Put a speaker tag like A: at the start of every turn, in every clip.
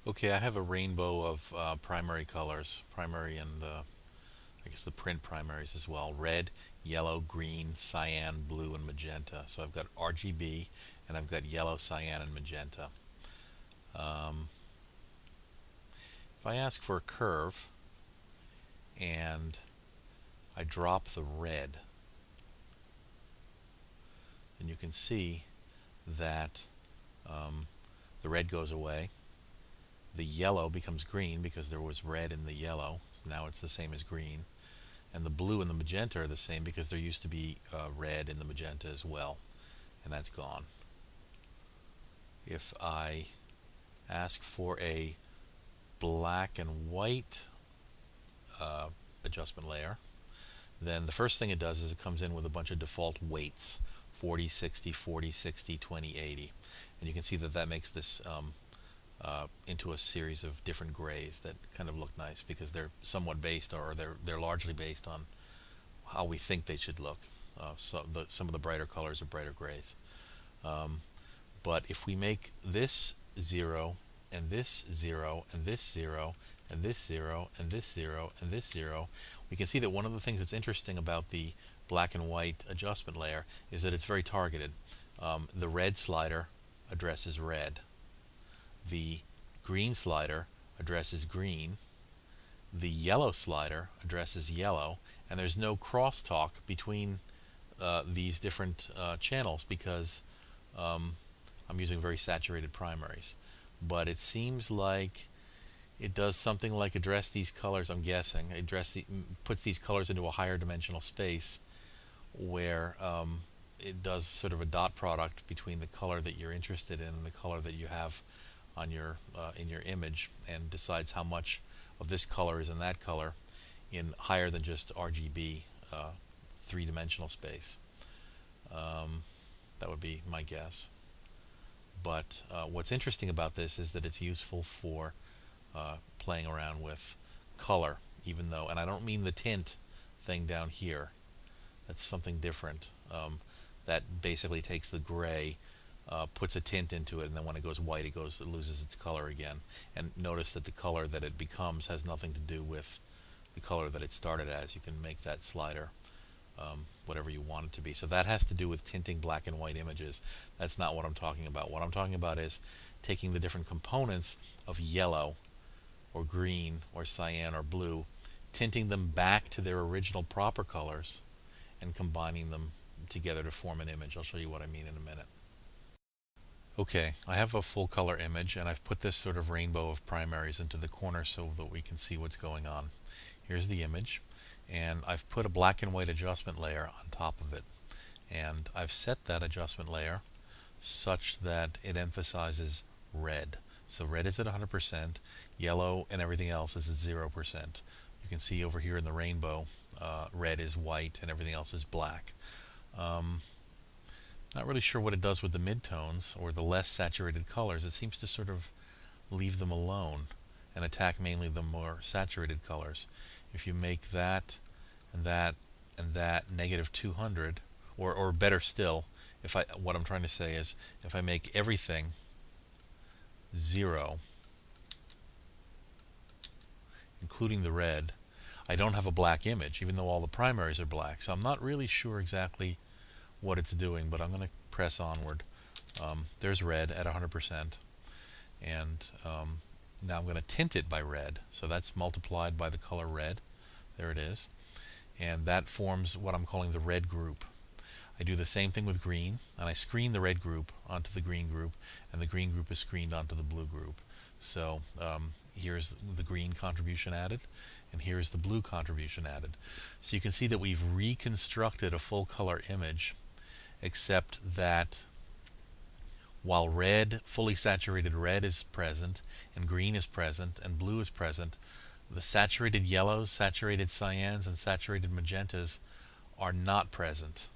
A: Okay, I have a rainbow of primary colors, primary and I guess the print primaries as well. Red, yellow, green, cyan, blue, and magenta. So I've got RGB and I've got yellow, cyan, and magenta. Um, if I ask for a curve and I drop the red, then you can see that the red goes away. The yellow becomes green because there was red in the yellow, so now it's the same as green. And the blue and the magenta are the same because there used to be red in the magenta as well, and that's gone. If I ask for a black and white adjustment layer, then the first thing it does is it comes in with a bunch of default weights: 40, 60, 40, 60, 20, 80. And you can see that that makes this into a series of different grays that kind of look nice because they're somewhat based, or they're largely based on how we think they should look. Some of the brighter colors are brighter grays. But if we make this 0 and this 0 and this 0 and this 0 and this 0 and this 0, we can see that one of the things that's interesting about the black and white adjustment layer is that it's very targeted. The red slider addresses red. The green slider addresses green. The yellow slider addresses yellow. And there's no crosstalk between these different channels because I'm using very saturated primaries. But it seems like it does something like address these colors. I'm guessing puts these colors into a higher dimensional space where it does sort of a dot product between the color that you're interested in and the color that you have on your in your image, and decides how much of this color is in that color in higher than just RGB three-dimensional space. That would be my guess. But what's interesting about this is that it's useful for playing around with color, even though, and I don't mean the tint thing down here. That's something different. That basically takes the gray, puts a tint into it, and then when it goes white, it loses its color again. And notice that the color that it becomes has nothing to do with the color that it started as. You can make that slider whatever you want it to be. So that has to do with tinting black and white images. That's not what I'm talking about. What I'm talking about is taking the different components of yellow or green or cyan or blue, tinting them back to their original proper colors, and combining them together to form an image. I'll show you what I mean in a minute. Okay, I have a full color image, and I've put this sort of rainbow of primaries into the corner so that we can see what's going on. Here's the image, and I've put a black and white adjustment layer on top of it. And I've set that adjustment layer such that it emphasizes red. So red is at 100%, yellow and everything else is at 0%. You can see over here in the rainbow, red is white and everything else is black. Not really sure what it does with the midtones or the less saturated colors. It seems to sort of leave them alone and attack mainly the more saturated colors. If you make that and that and that negative 200, or better still, what I'm trying to say is if I make everything 0, including the red, I don't have a black image, even though all the primaries are black. So I'm not really sure exactly what it's doing, but I'm going to press onward. There's red at 100%, and now I'm going to tint it by red. So that's multiplied by the color red. There it is. And that forms what I'm calling the red group. I do the same thing with green, and I screen the red group onto the green group, and the green group is screened onto the blue group. So here's the green contribution added, and here's the blue contribution added. So you can see that we've reconstructed a full color image, except that while red, fully saturated red is present, and green is present, and blue is present, the saturated yellows, saturated cyans, and saturated magentas are not present.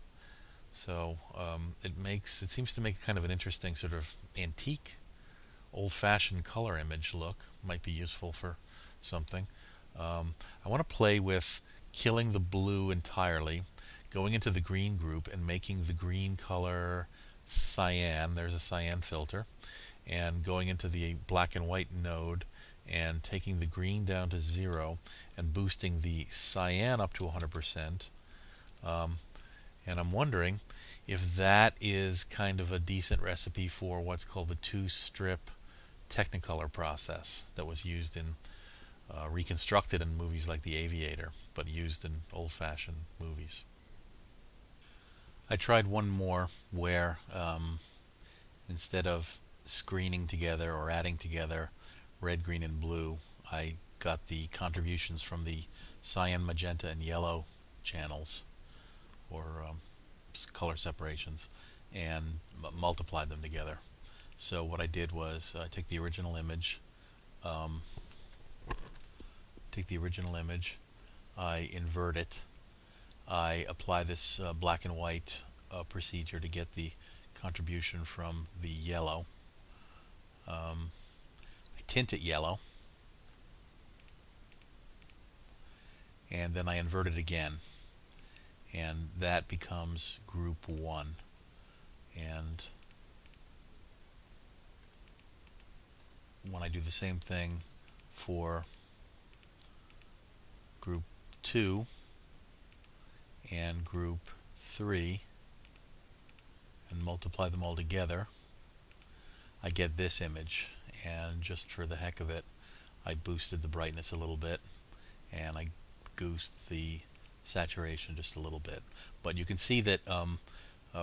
A: So it seems to make kind of an interesting sort of antique, old-fashioned color image look. Might be useful for something. I want to play with killing the blue entirely, going into the green group and making the green color cyan. There's a cyan filter. and going into the black and white node and taking the green down to 0 and boosting the cyan up to 100%. And I'm wondering if that is kind of a decent recipe for what's called the two-strip Technicolor process that was used in reconstructed in movies like The Aviator, but used in old-fashioned movies. I tried one more where instead of screening together or adding together red, green, and blue, I got the contributions from the cyan, magenta, and yellow channels, or color separations, and multiplied them together. So what I did was take the original image, um, I invert it, I apply this black and white procedure to get the contribution from the yellow. I tint it yellow, and then I invert it again, and that becomes group 1. And when I do the same thing for group 2 and group 3 and multiply them all together, I get this image. And just for the heck of it, I boosted the brightness a little bit, and I goosed the saturation just a little bit. But you can see that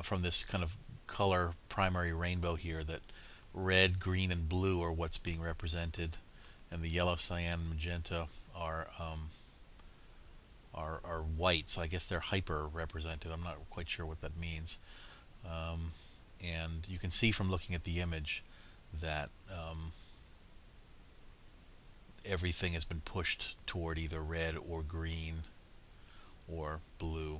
A: from this kind of color primary rainbow here, that red, green, and blue are what's being represented, and the yellow, cyan, and magenta are white. So I guess they're hyper represented. I'm not quite sure what that means. And you can see from looking at the image that everything has been pushed toward either red or green or blue.